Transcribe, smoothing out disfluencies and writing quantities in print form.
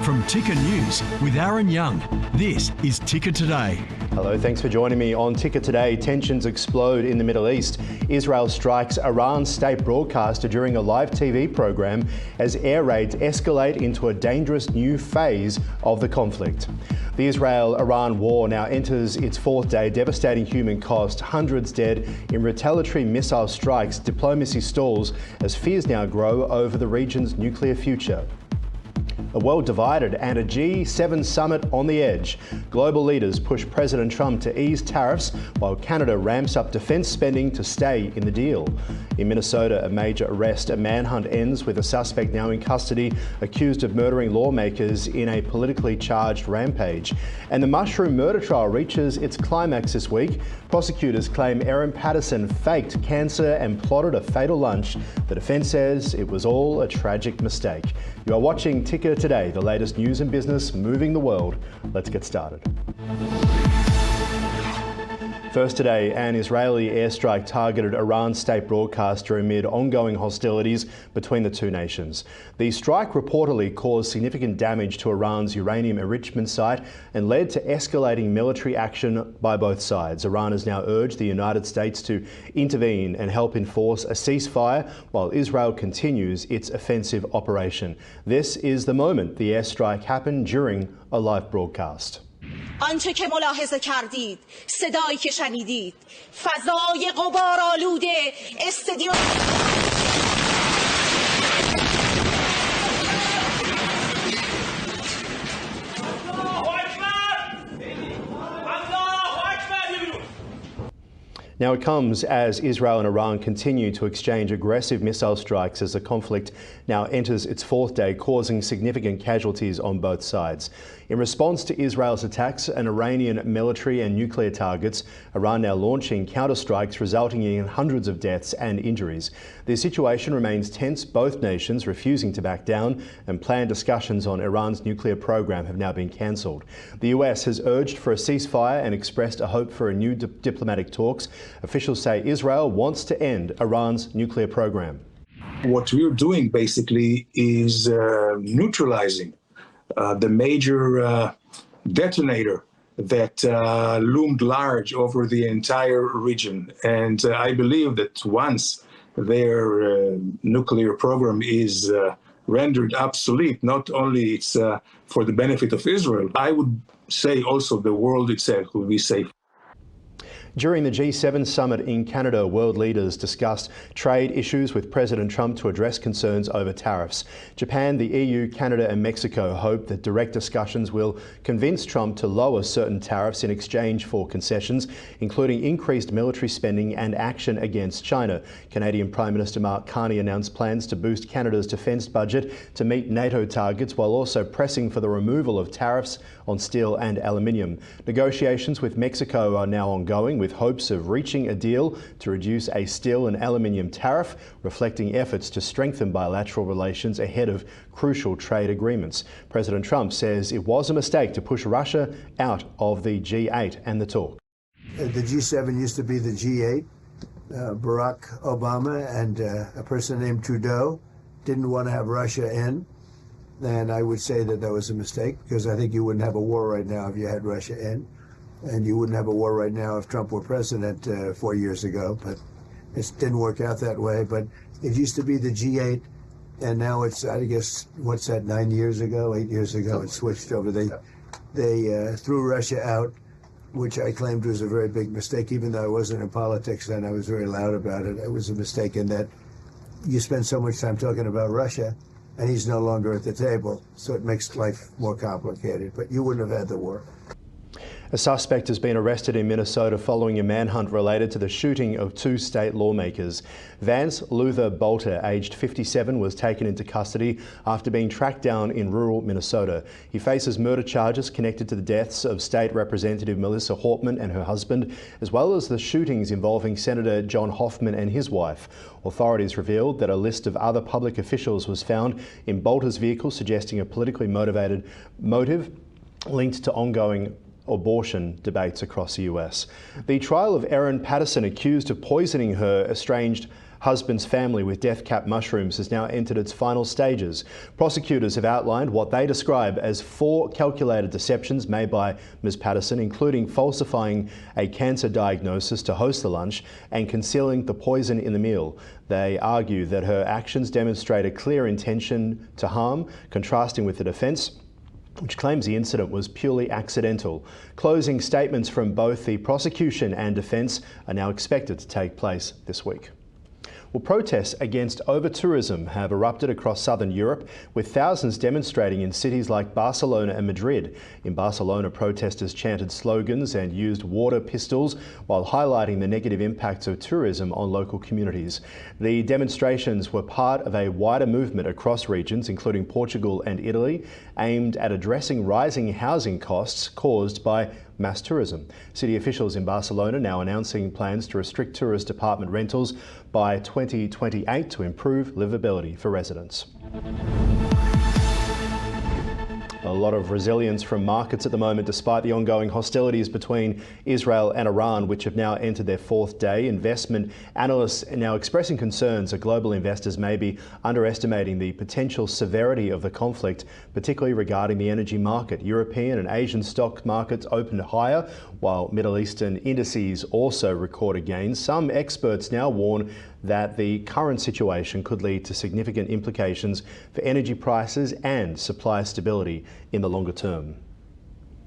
From Ticker News with Aaron Young, this is Ticker Today. Hello, thanks for joining me on Ticker Today. Tensions explode in the Middle East. Israel strikes Iran's state broadcaster during a live TV program as air raids escalate into a dangerous new phase of the conflict. The Israel-Iran war now enters its fourth day, devastating human cost, hundreds dead in retaliatory missile strikes. Diplomacy stalls as fears now grow over the region's nuclear future. A world divided and a G7 summit on the edge. Global leaders push President Trump to ease tariffs while Canada ramps up defence spending to stay in the deal. In Minnesota, a major arrest. A manhunt ends with a suspect now in custody, accused of murdering lawmakers in a politically charged rampage. And the mushroom murder trial reaches its climax this week. Prosecutors claim Erin Patterson faked cancer and plotted a fatal lunch. The defence says it was all a tragic mistake. You are watching Ticker Today, the latest news and business moving the world. Let's get started. First today, an Israeli airstrike targeted Iran's state broadcaster amid ongoing hostilities between the two nations. The strike reportedly caused significant damage to Iran's uranium enrichment site and led to escalating military action by both sides. Iran has now urged the United States to intervene and help enforce a ceasefire while Israel continues its offensive operation. This is the moment the airstrike happened during a live broadcast. آنچه که ملاحظه کردید، صدایی که شنیدید، فضای غبارآلوده استادیوم Now it comes as Israel and Iran continue to exchange aggressive missile strikes as the conflict now enters its fourth day, causing significant casualties on both sides. In response to Israel's attacks on Iranian military and nuclear targets, Iran now launching counterstrikes resulting in hundreds of deaths and injuries. The situation remains tense, both nations refusing to back down, and planned discussions on Iran's nuclear program have now been cancelled. The US has urged for a ceasefire and expressed a hope for a new diplomatic talks. Officials say Israel wants to end Iran's nuclear program. What we're doing basically is neutralizing the major detonator that loomed large over the entire region. And I believe that once their nuclear program is rendered obsolete, not only it's for the benefit of Israel, I would say also the world itself will be safe. During the G7 summit in Canada, world leaders discussed trade issues with President Trump to address concerns over tariffs. Japan, the EU, Canada and Mexico hope that direct discussions will convince Trump to lower certain tariffs in exchange for concessions, including increased military spending and action against China. Canadian Prime Minister Mark Carney announced plans to boost Canada's defence budget to meet NATO targets while also pressing for the removal of tariffs on steel and aluminium. Negotiations with Mexico are now ongoing, with hopes of reaching a deal to reduce a steel and aluminium tariff, reflecting efforts to strengthen bilateral relations ahead of crucial trade agreements. President Trump says it was a mistake to push Russia out of the G8 and the talk. The G7 used to be the G8. Barack Obama and a person named Trudeau didn't want to have Russia in. And I would say that that was a mistake, because I think you wouldn't have a war right now if you had Russia in. And you wouldn't have a war right now if Trump were president 4 years ago. But it didn't work out that way. But it used to be the G8, and now it's, I guess, what's that, 8 years ago, it switched over. They threw Russia out, which I claimed was a very big mistake. Even though I wasn't in politics then, I was very loud about it. It was a mistake in that you spend so much time talking about Russia, and he's no longer at the table, so it makes life more complicated. But you wouldn't have had the war. A suspect has been arrested in Minnesota following a manhunt related to the shooting of two state lawmakers. Vance Luther Bolter, aged 57, was taken into custody after being tracked down in rural Minnesota. He faces murder charges connected to the deaths of State Representative Melissa Hortman and her husband, as well as the shootings involving Senator John Hoffman and his wife. Authorities revealed that a list of other public officials was found in Bolter's vehicle, suggesting a politically motivated motive linked to ongoing abortion debates across the US. The trial of Erin Patterson, accused of poisoning her estranged husband's family with death cap mushrooms has now entered its final stages. Prosecutors have outlined what they describe as 4 calculated deceptions made by Ms. Patterson, including falsifying a cancer diagnosis to host the lunch and concealing the poison in the meal. They argue that her actions demonstrate a clear intention to harm, contrasting with the defence, which claims the incident was purely accidental. Closing statements from both the prosecution and defence are now expected to take place this week. Well, protests against over-tourism have erupted across southern Europe, with thousands demonstrating in cities like Barcelona and Madrid. In Barcelona, protesters chanted slogans and used water pistols while highlighting the negative impacts of tourism on local communities. The demonstrations were part of a wider movement across regions, including Portugal and Italy, aimed at addressing rising housing costs caused by mass tourism. City officials in Barcelona now announcing plans to restrict tourist apartment rentals by 2028 to improve livability for residents. A lot of resilience from markets at the moment, despite the ongoing hostilities between Israel and Iran, which have now entered their 4th day. Investment analysts are now expressing concerns that global investors may be underestimating the potential severity of the conflict, particularly regarding the energy market. European and Asian stock markets opened higher, while Middle Eastern indices also recorded gains. Some experts now warn that the current situation could lead to significant implications for energy prices and supply stability in the longer term.